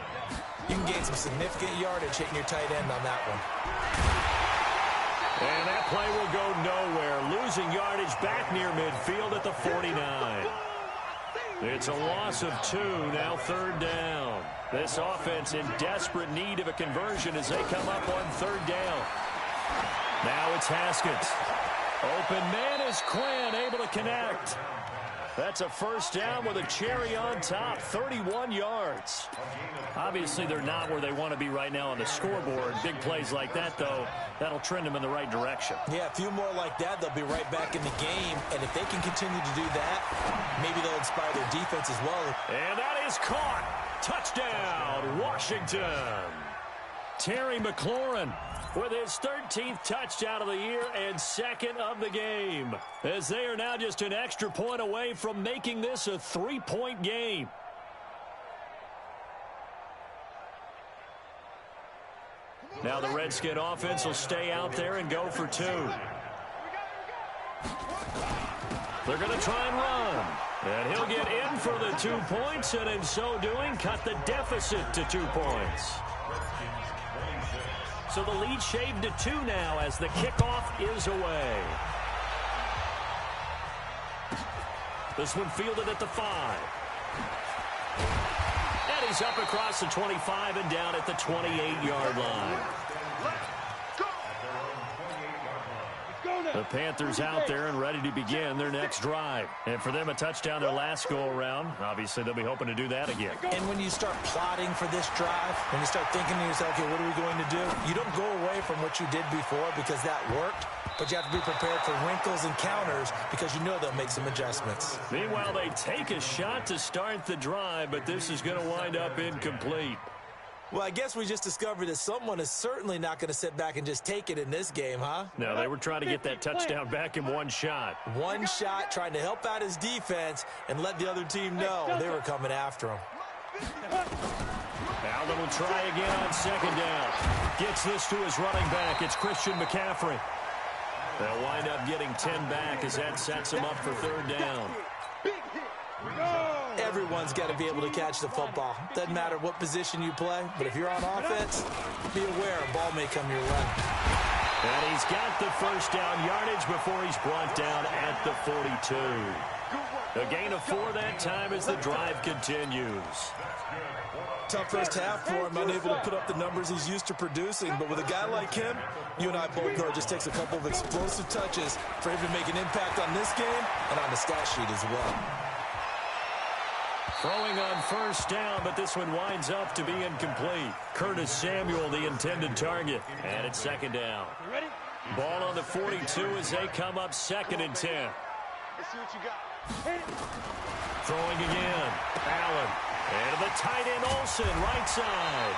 you can gain some significant yardage hitting your tight end on that one. And that play will go nowhere. Losing yardage back near midfield at the 49. It's a loss of 2, now third down. This offense in desperate need of a conversion as they come up on third down. Now it's Haskins. Open man is Quinn, able to connect. That's a first down with a cherry on top, 31 yards. Obviously, they're not where they want to be right now on the scoreboard. Big plays like that, though, that'll trend them in the right direction. Yeah, a few more like that, they'll be right back in the game. And if they can continue to do that, maybe they'll inspire their defense as well. And that is caught. Touchdown, Washington. Terry McLaurin with his 13th touchdown of the year and second of the game, as they are now just an extra point away from making this a 3-point game. Now the Redskin offense will stay out there and go for 2. They're going to try and run. And he'll get in for the 2 points, and in so doing, cut the deficit to 2 points. So the lead shaved to 2 now as the kickoff is away. This one fielded at the 5. And he's up across the 25 and down at the 28-yard line. The Panthers out there and ready to begin their next drive. And for them, a touchdown their last go-around. Obviously, they'll be hoping to do that again. And when you start plotting for this drive, when you start thinking to yourself, okay, what are we going to do? You don't go away from what you did before because that worked, but you have to be prepared for wrinkles and counters because you know they'll make some adjustments. Meanwhile, they take a shot to start the drive, but this is going to wind up incomplete. Well, I guess we just discovered that someone is certainly not going to sit back and just take it in this game, huh? No, they were trying to get that touchdown back in one shot. One shot, trying to help out his defense and let the other team know they were coming after him. Allen will try again on second down. Gets this to his running back. It's Christian McCaffrey. They'll wind up getting 10 back as that sets him up for third down. Everyone's got to be able to catch the football. Doesn't matter what position you play, but if you're on offense, be aware a ball may come your way. And he's got the first down yardage before he's brought down at the 42. A gain of 4 that time as the drive continues. Tough first half for him, unable to put up the numbers he's used to producing. But with a guy like him, you and I both know it just takes a couple of explosive touches for him to make an impact on this game and on the stat sheet as well. Throwing on first down, but this one winds up to be incomplete. Curtis Samuel, the intended target. And it's second down. Ball on the 42 as they come up 2nd and 10. Let's see what you got. Throwing again. Allen. And the tight end Olsen, right side.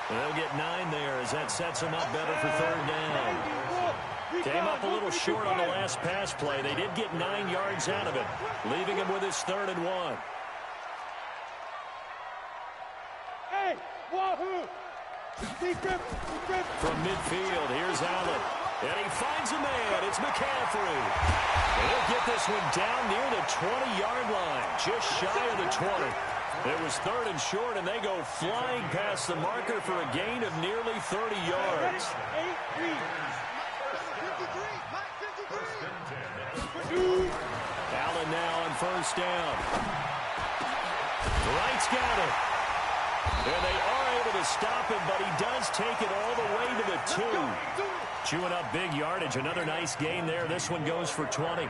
They'll get 9 there as that sets them up better for 3rd down. Came up a little short on the last pass play. They did get 9 yards out of it, leaving him with his 3rd and 1. Hey, wahoo! From midfield, here's Allen. And he finds a man. It's McCaffrey. They'll get this one down near the 20-yard line, just shy of the 20. It was 3rd and short, and they go flying past the marker for a gain of nearly 30 yards. Allen now on first down. Wright's got it. And they are able to stop him, but he does take it all the way to the 2. Chewing up big yardage. Another nice gain there. This one goes for 20.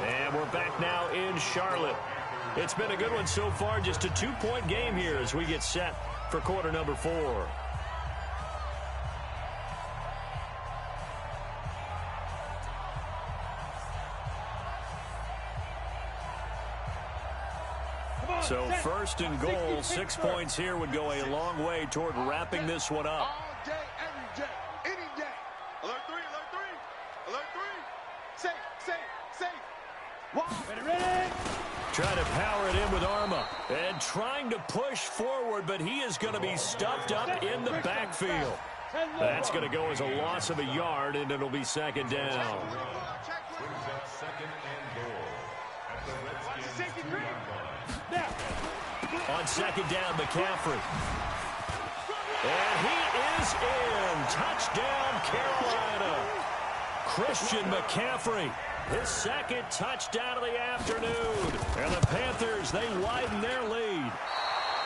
And we're back now in Charlotte. It's been a good one so far. Just a 2-point game here as we get set for quarter number 4. So 1st and goal, 6 points here would go a long way toward wrapping this one up. All day, every day, any day. Alert 3, alert 3, alert 3. Safe. Ready. Trying to power it in with Arma. And trying to push forward, but he is going to be stuffed up in the backfield. That's going to go as a loss of a yard, and it'll be 2nd down. On 2nd down, McCaffrey. And he is in. Touchdown, Carolina. Christian McCaffrey, his 2nd touchdown of the afternoon. And the Panthers, they widen their lead.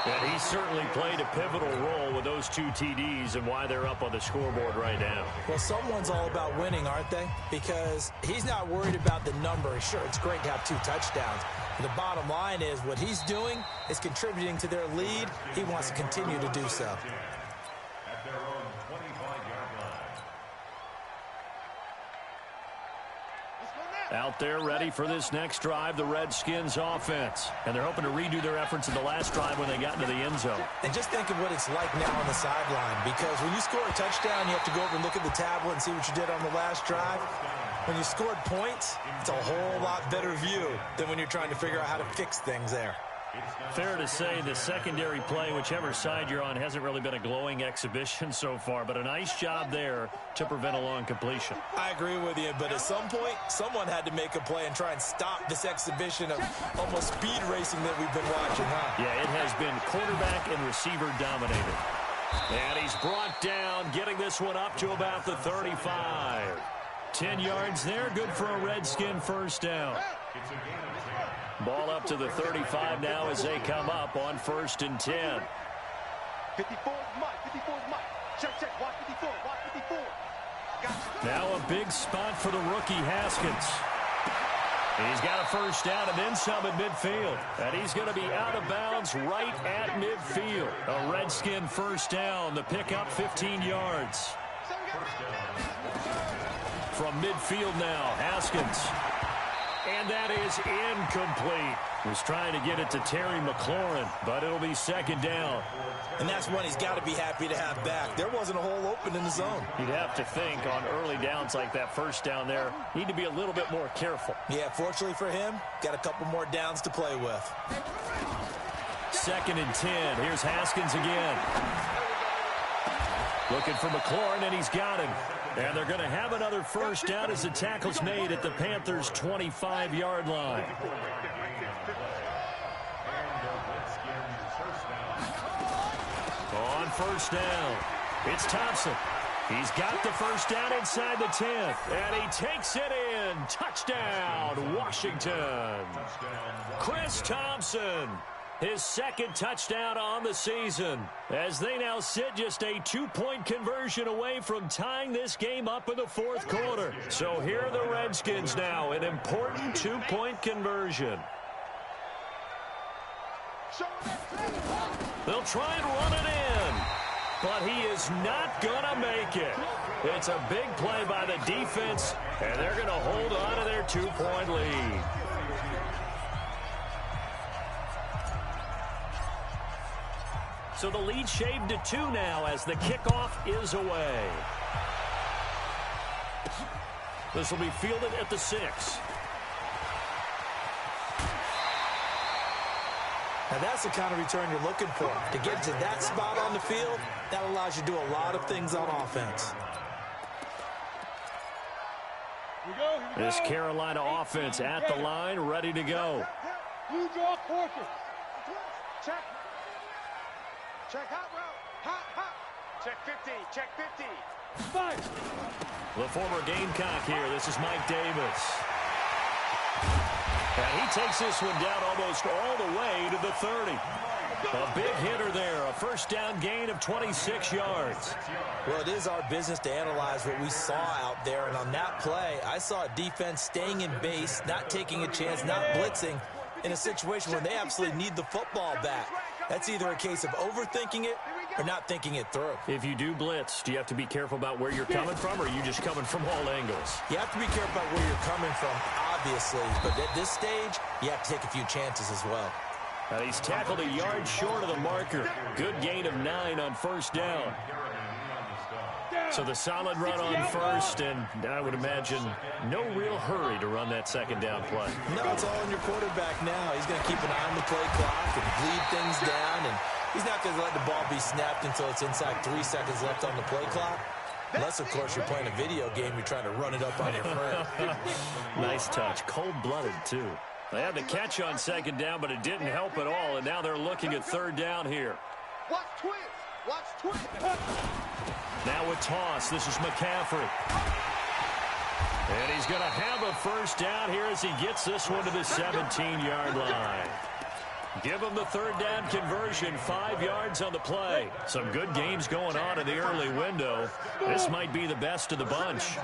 And he certainly played a pivotal role with those 2 TDs and why they're up on the scoreboard right now. Well, someone's all about winning, aren't they? Because he's not worried about the number. Sure, it's great to have 2 touchdowns. But the bottom line is what he's doing is contributing to their lead. He wants to continue to do so. At their own 25-yard line. Out there ready for this next drive, the Redskins offense. And they're hoping to redo their efforts in the last drive when they got into the end zone. And just think of what it's like now on the sideline, because when you score a touchdown, you have to go over and look at the tablet and see what you did on the last drive. When you scored points, it's a whole lot better view than when you're trying to figure out how to fix things there. Fair to say the secondary play, whichever side you're on, hasn't really been a glowing exhibition so far, but a nice job there to prevent a long completion. I agree with you, but at some point, someone had to make a play and try and stop this exhibition of almost speed racing that we've been watching, huh? Yeah, it has been quarterback and receiver dominated. And he's brought down, getting this one up to about the 35. 10 yards there, good for a Redskin first down. Ball up to the 35 now as they come up on 1st and 10. 54 Mike. Check, watch 54, watch 54. Now a big spot for the rookie Haskins. He's got a first down and then some at midfield. And he's going to be out of bounds right at midfield. A Redskin first down, the pickup 15 yards. From midfield now, Haskins. And that is incomplete. Was trying to get it to Terry McLaurin, but it'll be 2nd down. And that's one he's got to be happy to have back. There wasn't a hole open in the zone. You'd have to think on early downs like that first down there, need to be a little bit more careful. Yeah, fortunately for him, got a couple more downs to play with. 2nd and 10. Here's Haskins again. Looking for McLaurin, and he's got him. And they're going to have another first down as the tackle's made at the Panthers' 25-yard line. On first down, it's Thompson. He's got the first down inside the 10th, and he takes it in. Touchdown, Washington. Chris Thompson. his second touchdown on the season, as they now sit just a 2-point conversion away from tying this game up in the fourth quarter. So here are the Redskins now, an important 2-point conversion. They'll try and run it in, but he is not going to make it. It's a big play by the defense, and they're going to hold on to their 2-point lead. So the lead shaved to 2 now as the kickoff is away. This will be fielded at the 6. Now that's the kind of return you're looking for. To get to that spot on the field, that allows you to do a lot of things on offense. This Carolina offense at the line, ready to go. Blue draw quarter. Check. Check hot route. Hot. Check 50. Check 50. Fire. The former Gamecock here. This is Mike Davis. And he takes this one down almost all the way to the 30. A big hitter there. A first down gain of 26 yards. Well, it is our business to analyze what we saw out there. And on that play, I saw a defense staying in base, not taking a chance, not blitzing, in a situation where they absolutely need the football back. That's either a case of overthinking it or not thinking it through. If you do blitz, do you have to be careful about where you're coming from, or are you just coming from all angles? You have to be careful about where you're coming from, obviously. But at this stage, you have to take a few chances as well. Now he's tackled a yard short of the marker. Good gain of 9 on first down. So the solid run on first, and I would imagine no real hurry to run that second down play. No, it's all on your quarterback now. He's going to keep an eye on the play clock and bleed things down, and he's not going to let the ball be snapped until it's inside 3 seconds left on the play clock. Unless, of course, you're playing a video game, you're trying to run it up on your friend. Nice touch. Cold-blooded, too. They had the catch on second down, but it didn't help at all, and now they're looking at third down here. Watch twins. Watch twins. Now a toss. This is McCaffrey. And he's going to have a first down here as he gets this one to the 17-yard line. Give him the third down conversion, 5 yards on the play. Some good games going on in the early window. This might be the best of the bunch.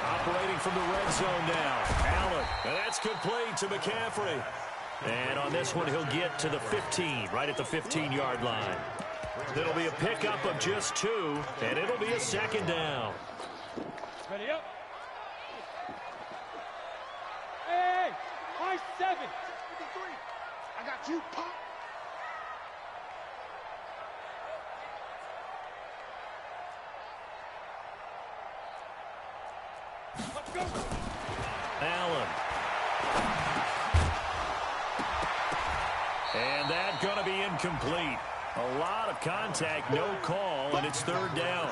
Operating from the red zone now. Allen, and that's complete to McCaffrey. And on this one, he'll get to the 15, right at the 15-yard line. It'll be a pickup of just 2, and it'll be a second down. Ready up. Hey, high 7. 53. I got you, Pop. Let's go. Allen. And that's going to be incomplete. A lot of contact, no call, and it's third down.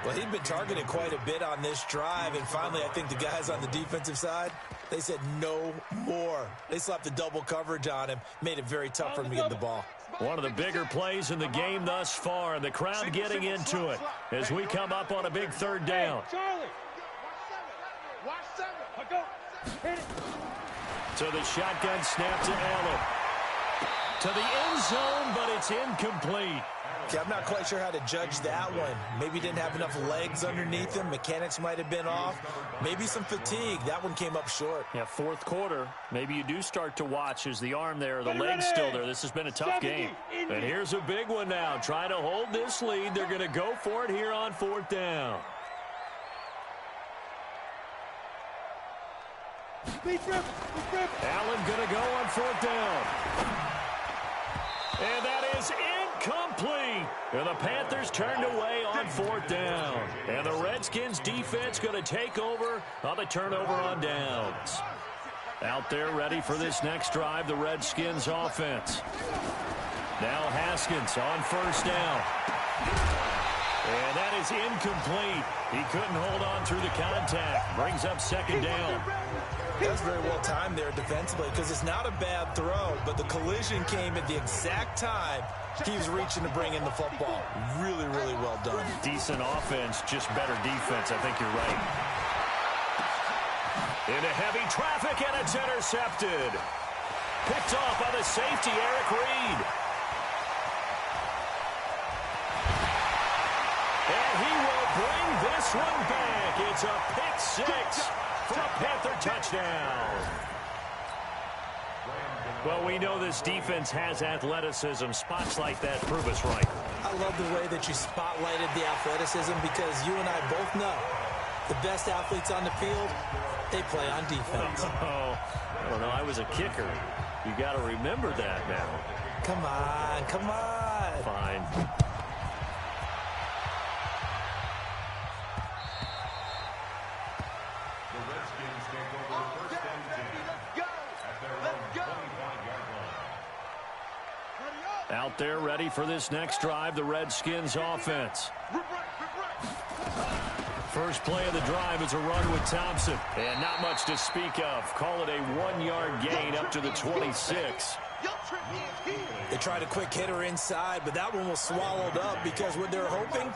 Well, he'd been targeted quite a bit on this drive, and finally I think the guys on the defensive side, they said no more. They slapped the double coverage on him, made it very tough for him to get the ball. One of the bigger plays in the game thus far, and the crowd getting into it as we come up on a big third down. Charlie. Watch 7. Watch 7. Go. Hit it. So the shotgun snap to Allen. To the end zone, but it's incomplete. Okay, I'm not quite sure how to judge that one. Maybe he didn't have enough legs underneath him. Mechanics might have been off. Maybe some fatigue. That one came up short. Yeah, fourth quarter. Maybe you do start to watch as the arm there, the leg's still there. This has been a tough game. And here's a big one now. Trying to hold this lead. They're going to go for it here on fourth down. Allen going to go on fourth down. And that is incomplete. And the Panthers turned away on fourth down. And the Redskins defense going to take over on the turnover on downs. Out there ready for this next drive, the Redskins offense. Now Haskins on first down. And that is incomplete. He couldn't hold on through the contact. Brings up second down. That was very well timed there defensively because it's not a bad throw, but the collision came at the exact time he was reaching to bring in the football. Really, really well done. Decent offense, just better defense. I think you're right. Into heavy traffic, and it's intercepted. picked off by the safety, Eric Reed. And he will bring this one back. It's a pick six for a Panther touchdown. Well, we know this defense has athleticism. Spots like that prove us right. I love the way that you spotlighted the athleticism because you and I both know the best athletes on the field, they play on defense. Oh, I don't know. I was a kicker. You got to remember that now. Come on, come on. Fine. The Redskins take over first and 10 at their own 25-yard line. Out there ready for this next drive, the Redskins offense. First play of the drive is a run with Thompson. And not much to speak of. Call it a 1-yard gain up to the 26. They tried a quick hitter inside, but that one was swallowed up because what they're hoping,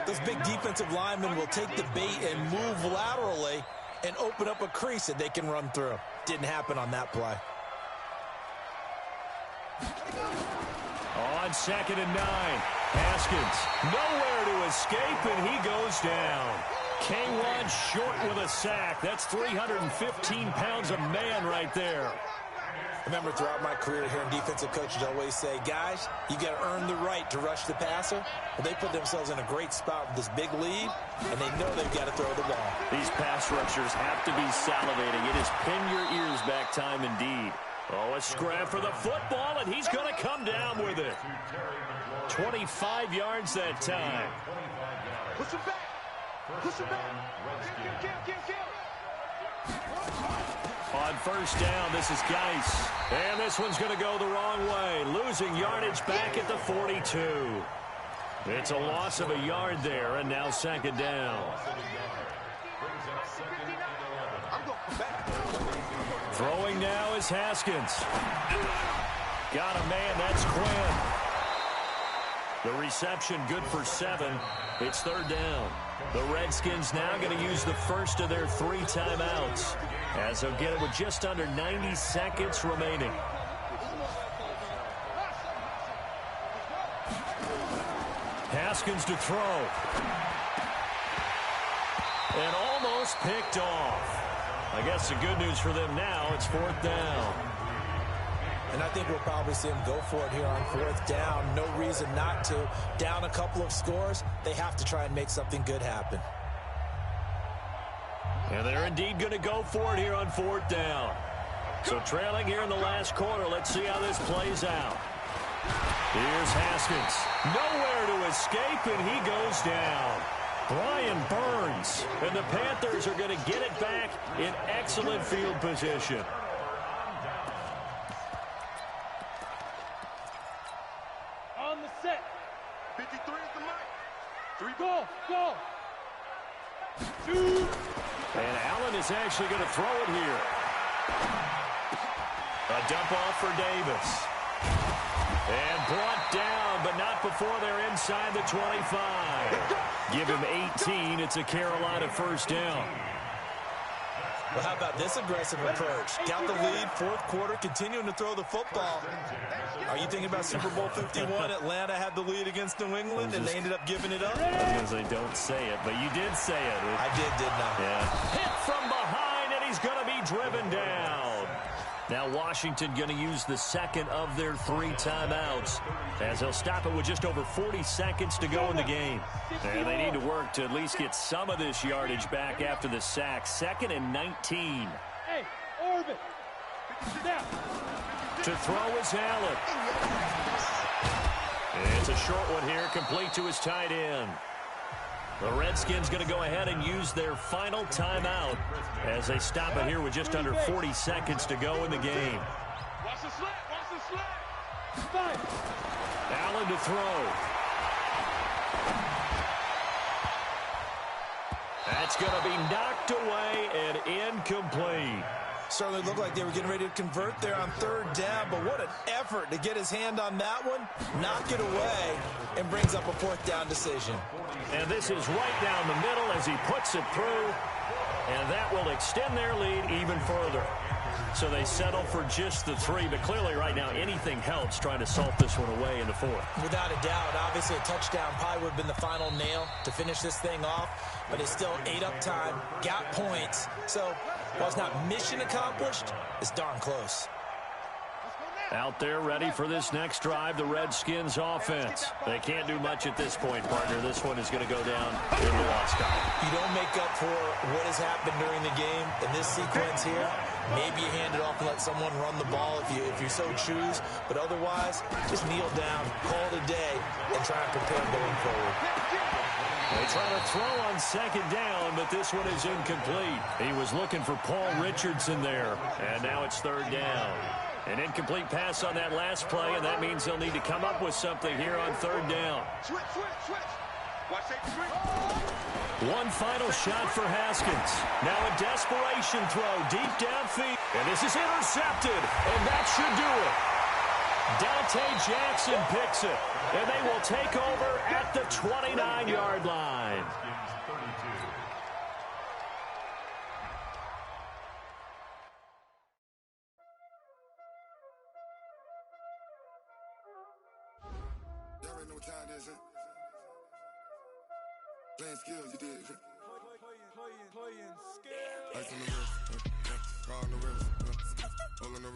those big defensive linemen will take the bait and move laterally and open up a crease that they can run through. Didn't happen on that play. On 2nd and 9, Haskins nowhere to escape, and he goes down. K1 short with a sack. That's 315 pounds of man right there. Remember, throughout my career here in defensive coaches, I always say, guys, you got to earn the right to rush the passer. Well, they put themselves in a great spot with this big lead, and they know they've got to throw the ball. These pass rushers have to be salivating. It is pin your ears back time indeed. Oh, a scrap for the football, and he's going to come down with it. 25 yards that time. Push him back. Push him back. Kill. On first down, this is Geis. And this one's going to go the wrong way. Losing yardage back at the 42. It's a loss of a yard there, and now 2nd down. Throwing now is Haskins. Got a man, that's Quinn. The reception good for 7. It's 3rd down. The Redskins now going to use the first of their 3 timeouts, as they'll get it with just under 90 seconds remaining. Haskins to throw. And almost picked off. I guess the good news for them now, it's 4th down. And I think we'll probably see them go for it here on 4th down. No reason not to. Down a couple of scores, they have to try and make something good happen. And they're indeed going to go for it here on 4th down. So trailing here in the last quarter, let's see how this plays out. Here's Haskins. Nowhere to escape, and he goes down. Brian Burns. And the Panthers are going to get it back in excellent field position. On the set. 53 is the mark. 3, go. 2. And Allen is actually going to throw it here. A dump off for Davis. And brought down, but not before they're inside the 25. Give him 18. It's a Carolina first down. Well, how about this aggressive approach? Got the lead, 4th quarter, continuing to throw the football. Are you thinking about Super Bowl 51? Atlanta had the lead against New England, and they ended up giving it up? I was going to say, don't say it, but you did say it. I didn't I? Yeah. Hit from behind, and he's going to be driven down. Now Washington going to use the 2nd of their 3 timeouts, as they'll stop it with just over 40 seconds to go in the game. And they need to work to at least get some of this yardage back after the sack. 2nd and 19. Hey, Orbit. To throw is Allen. It's a short one here, complete to his tight end. The Redskins going to go ahead and use their final timeout as they stop it here with just under 40 seconds to go in the game. Watch the slap. Allen to throw. That's going to be knocked away and incomplete. Certainly looked like they were getting ready to convert there on 3rd down, but what an effort to get his hand on that one, knock it away, and brings up a 4th down decision. And this is right down the middle as he puts it through, and that will extend their lead even further. so they settle for just the 3. But clearly right now anything helps trying to salt this one away in the 4th. Without a doubt, obviously a touchdown probably would have been the final nail to finish this thing off, but it's still 8 up time, got points. So while it's not mission accomplished, it's darn close. Out there ready for this next drive, the Redskins offense. They can't do much at this point, partner. This one is going to go down in the loss column. You don't make up for what has happened during the game in this sequence here. Maybe you hand it off and let someone run the ball if you so choose. But otherwise, just kneel down, call it a day, and try and prepare going forward. They try to throw on 2nd down, but this one is incomplete. He was looking for Paul Richardson there, and now it's 3rd down. An incomplete pass on that last play, and that means they'll need to come up with something here on 3rd down. Switch. Watch that switch. One final shot for Haskins. Now a desperation throw deep downfield. And this is intercepted, and that should do it. Dante Jackson picks it, and they will take over at the 29-yard line. Y'all already know what time it is, huh? Playing skills, you did. Playing skills. Ice on the wrist, car on the wrist, hole in the